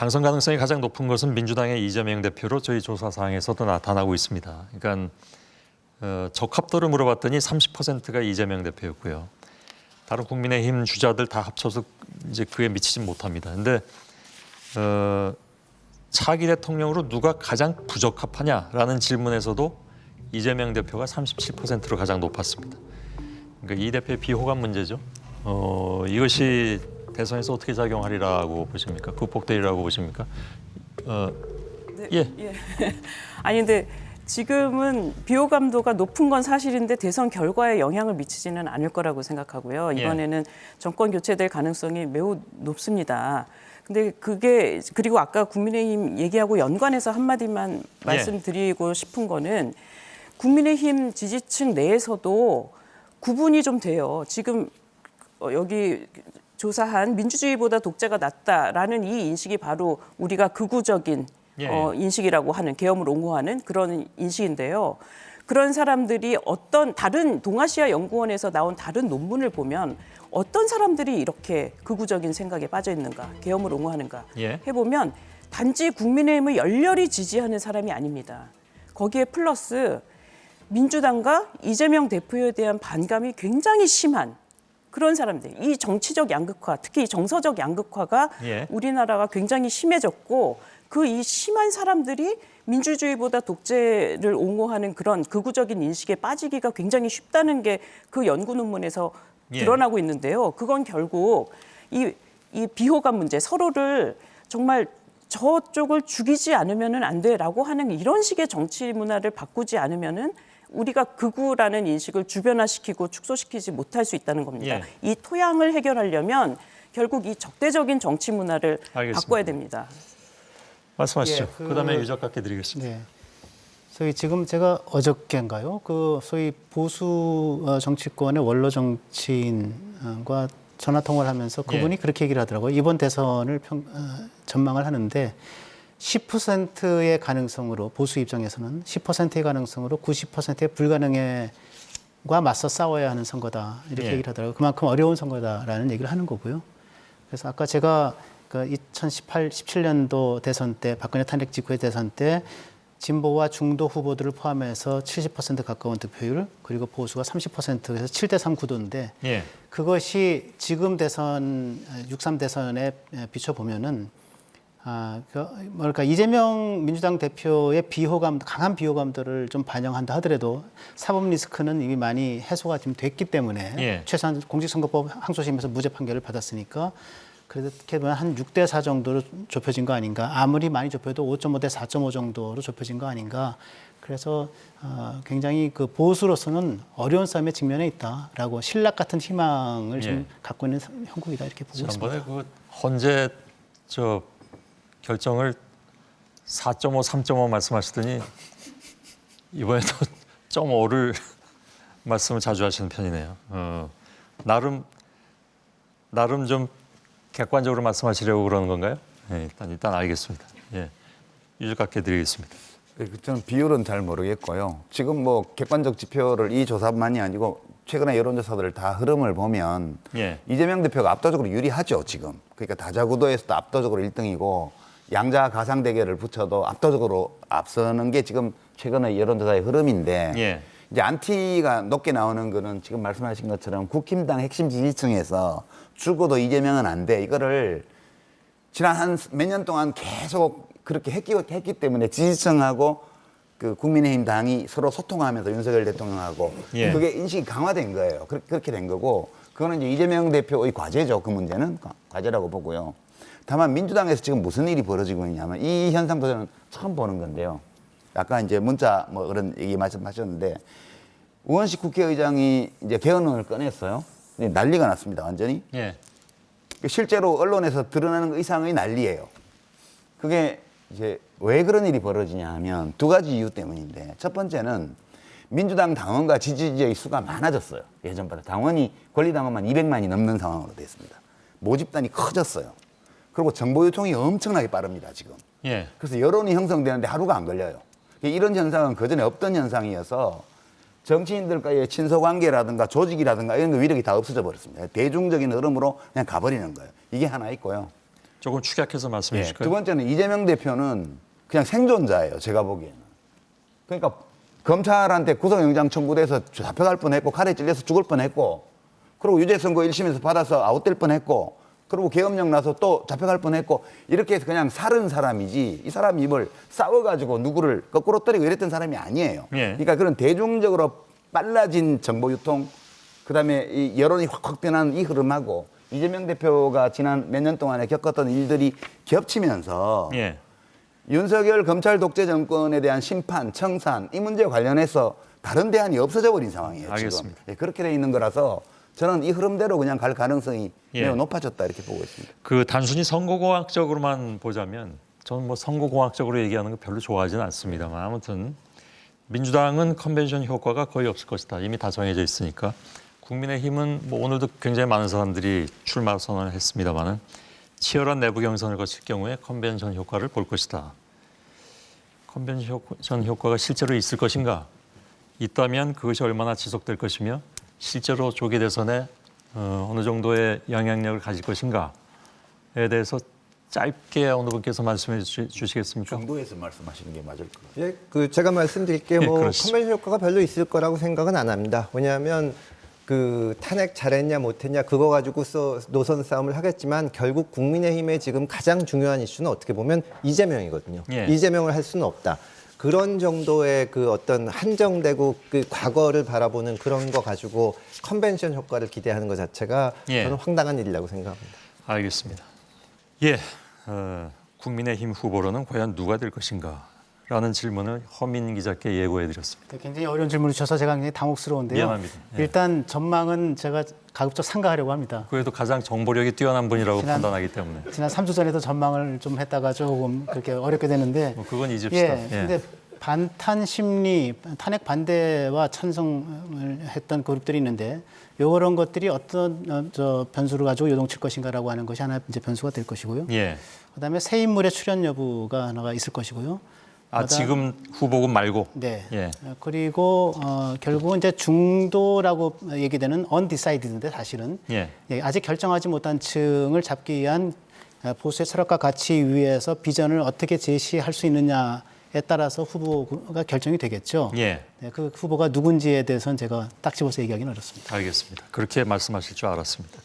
당선 가능성이 가장 높은 것은 민주당의 이재명 대표로 저희 조사 사항에서도 나타나고 있습니다. 그러니까 적합도를 물어봤더니 30%가 이재명 대표였고요. 다른 국민의힘 주자들 다 합쳐서 이제 그에 미치진 못합니다. 근데 차기 대통령으로 누가 가장 부적합하냐라는 질문에서도 이재명 대표가 37%로 가장 높았습니다. 그러니까 이 대표의 비호감 문제죠. 이것이 대선에서 어떻게 작용하리라고 보십니까? 극복되리라고 보십니까? 네, 예. 아니 근데 지금은 비호감도가 높은 건 사실인데 대선 결과에 영향을 미치지는 않을 거라고 생각하고요. 이번에는 정권 교체될 가능성이 매우 높습니다. 근데 그게 그리고 아까 국민의힘 얘기하고 연관해서 한마디만 말씀드리고 싶은 거는 국민의힘 지지층 내에서도 구분이 좀 돼요. 지금 여기 조사한 민주주의보다 독재가 낫다라는 이 인식이 바로 우리가 극우적인 인식이라고 하는 계엄을 옹호하는 그런 인식인데요. 그런 사람들이 어떤 다른 동아시아 연구원에서 나온 다른 논문을 보면 어떤 사람들이 이렇게 극우적인 생각에 빠져 있는가, 계엄을 옹호하는가 해보면 단지 국민의힘을 열렬히 지지하는 사람이 아닙니다. 거기에 플러스 민주당과 이재명 대표에 대한 반감이 굉장히 심한 그런 사람들, 이 정치적 양극화, 특히 이 정서적 양극화가 우리나라가 굉장히 심해졌고 그 이 심한 사람들이 민주주의보다 독재를 옹호하는 그런 극우적인 인식에 빠지기가 굉장히 쉽다는 게 그 연구 논문에서 드러나고 있는데요. 그건 결국 이 비호감 문제, 서로를 정말 저쪽을 죽이지 않으면 안 돼라고 하는 이런 식의 정치 문화를 바꾸지 않으면은 우리가 극우라는 인식을 주변화시키고 축소시키지 못할 수 있다는 겁니다. 이 토양을 해결하려면 결국 이 적대적인 정치 문화를 바꿔야 됩니다. 말씀하시죠. 그다음에 유 작가께 드리겠습니다. 네. 소위 지금 제가 어저께인가요? 그 소위 보수 정치권의 원로 정치인과 전화 통화를 하면서 그분이 그렇게 얘기를 하더라고요. 이번 대선을 전망을 하는데 10%의 가능성으로 보수 입장에서는 10%의 가능성으로 90%의 불가능에과 맞서 싸워야 하는 선거다 이렇게 얘기를 하더라고요. 그만큼 어려운 선거다라는 얘기를 하는 거고요. 그래서 아까 제가 그 2017년도 대선 때 박근혜 탄핵 직후의 대선 때 진보와 중도 후보들을 포함해서 70% 가까운 득표율 그리고 보수가 30%에서 7대3 구도인데 그것이 지금 대선 6.3 대선에 비춰보면은 뭐랄까 이재명 민주당 대표의 비호감, 강한 비호감들을 좀 반영한다 하더라도 사법 리스크는 이미 많이 해소가 좀 됐기 때문에 최소한 공직선거법 항소심에서 무죄 판결을 받았으니까 그렇게 보면 한 6대4 정도로 좁혀진 거 아닌가. 아무리 많이 좁혀도 5.5대 4.5 정도로 좁혀진 거 아닌가. 그래서 굉장히 그 보수로서는 어려운 싸움에 직면해 있다라고 신락 같은 희망을 좀 갖고 있는 형국이다 이렇게 보고 있습니다. 지난번에 그 헌재 결정을 4.5, 3.5 말씀하시더니 이번에도 0.5를 말씀을 자주 하시는 편이네요. 나름 좀 객관적으로 말씀하시려고 그러는 건가요? 일단 알겠습니다. 유 작가께 드리겠습니다. 저는 비율은 잘 모르겠고요. 지금 뭐 객관적 지표를 이 조사만이 아니고 최근에 여론조사들 다 흐름을 보면 이재명 대표가 압도적으로 유리하죠, 지금. 그러니까 다자구도에서도 압도적으로 1등이고 양자 가상 대결을 붙여도 압도적으로 앞서는 게 지금 최근의 여론조사의 흐름인데 이제 안티가 높게 나오는 거는 지금 말씀하신 것처럼 국힘당 핵심 지지층에서 죽어도 이재명은 안 돼. 이거를 지난 한 몇 년 동안 계속 그렇게 했기 때문에 지지층하고 그 국민의힘 당이 서로 소통하면서 윤석열 대통령하고 그게 인식이 강화된 거예요. 그렇게 된 거고 그거는 이제 이재명 대표의 과제죠. 그 문제는 과제라고 보고요. 다만 민주당에서 지금 무슨 일이 벌어지고 있냐면 이 현상도 저는 처음 보는 건데요. 아까 이제 문자 뭐 그런 얘기 말씀하셨는데 우원식 국회의장이 이제 개헌을 꺼냈어요. 난리가 났습니다. 완전히. 실제로 언론에서 드러나는 의상의 난리예요. 그게 이제 왜 그런 일이 벌어지냐 하면 두 가지 이유 때문인데 첫 번째는 민주당 당원과 지지자의 수가 많아졌어요. 예전보다 권리당원만 200만이 넘는 상황으로 됐습니다. 모집단이 커졌어요. 그리고 정보 유통이 엄청나게 빠릅니다. 지금. 그래서 여론이 형성되는데 하루가 안 걸려요. 이런 현상은 그전에 없던 현상이어서 정치인들과의 친소관계라든가 조직이라든가 이런 거 위력이 다 없어져 버렸습니다. 대중적인 흐름으로 그냥 가버리는 거예요. 이게 하나 있고요. 조금 축약해서 말씀해 두 주실까요? 번째는 이재명 대표는 그냥 생존자예요. 제가 보기에는. 그러니까 검찰한테 구속영장 청구돼서 잡혀갈 뻔했고 칼에 찔려서 죽을 뻔했고 그리고 유죄선고 1심에서 받아서 아웃될 뻔했고 그리고 계엄령 나서 또 잡혀갈 뻔했고 이렇게 해서 그냥 살은 사람이지 이 사람이 입을 싸워가지고 누구를 거꾸로 때리고 이랬던 사람이 아니에요. 예. 그러니까 그런 대중적으로 빨라진 정보 유통 그다음에 이 여론이 확 변하는 이 흐름하고 이재명 대표가 지난 몇 년 동안에 겪었던 일들이 겹치면서 예. 윤석열 검찰 독재 정권에 대한 심판, 청산 이 문제와 관련해서 다른 대안이 없어져 버린 상황이에요. 알겠습니다. 지금. 예, 그렇게 돼 있는 거라서 저는 이 흐름대로 그냥 갈 가능성이 예. 매우 높아졌다 이렇게 보고 있습니다. 그 단순히 선거공학적으로만 보자면 저는 뭐 선거공학적으로 얘기하는 거 별로 좋아하지는 않습니다만 아무튼 민주당은 컨벤션 효과가 거의 없을 것이다. 이미 다 정해져 있으니까. 국민의힘은 뭐 오늘도 굉장히 많은 사람들이 출마 선언을 했습니다마는 치열한 내부 경선을 거칠 경우에 컨벤션 효과를 볼 것이다. 컨벤션 효과가 실제로 있을 것인가? 있다면 그것이 얼마나 지속될 것이며 실제로 조기 대선에 어느 정도의 영향력을 가질 것인가에 대해서 짧게 어느 분께서 말씀해 주시겠습니까? 정도에서 말씀하시는 게 맞을 것 같아요. 예, 그 제가 말씀드릴게요. 예, 뭐 그러시죠. 컨벤션 효과가 별로 있을 거라고 생각은 안 합니다. 왜냐하면 그 탄핵 잘했냐 못했냐 그거 가지고서 노선 싸움을 하겠지만 결국 국민의힘의 지금 가장 중요한 이슈는 어떻게 보면 이재명이거든요. 예. 이재명을 할 수는 없다. 그런 정도의 그 어떤 한정되고 그 과거를 바라보는 그런 거 가지고 컨벤션 효과를 기대하는 것 자체가 예. 저는 황당한 일이라고 생각합니다. 알겠습니다. 예, 국민의힘 후보로는 과연 누가 될 것인가? 라는 질문을 허민 기자께 예고해드렸습니다. 굉장히 어려운 질문을 주셔서 제가 굉장히 당혹스러운데요. 미안합니다. 예. 일단 전망은 제가 가급적 상가하려고 합니다. 그래도 가장 정보력이 뛰어난 분이라고 지난- 판단하기 때문에 지난 3주 전에도 전망을 좀 했다가 조금 그렇게 어렵게 되는데 뭐 그건 잊읍시다. 예, 근데 반탄 심리, 탄핵 반대와 찬성을 했던 그룹들이 있는데 이런 것들이 어떤 변수를 가지고 요동칠 것인가라고 하는 것이 하나 이제 변수가 될 것이고요. 예. 그다음에 새 인물의 출연 여부가 하나가 있을 것이고요. 지금 후보군 말고. 네. 예. 그리고 결국은 이제 중도라고 얘기되는 undecided인데 사실은 예. 아직 결정하지 못한 층을 잡기 위한 보수의 철학과 가치 위에서 비전을 어떻게 제시할 수 있느냐에 따라서 후보가 결정이 되겠죠. 예. 네, 그 후보가 누군지에 대해서는 제가 딱 집어서 얘기하기는 어렵습니다. 알겠습니다. 그렇게 말씀하실 줄 알았습니다.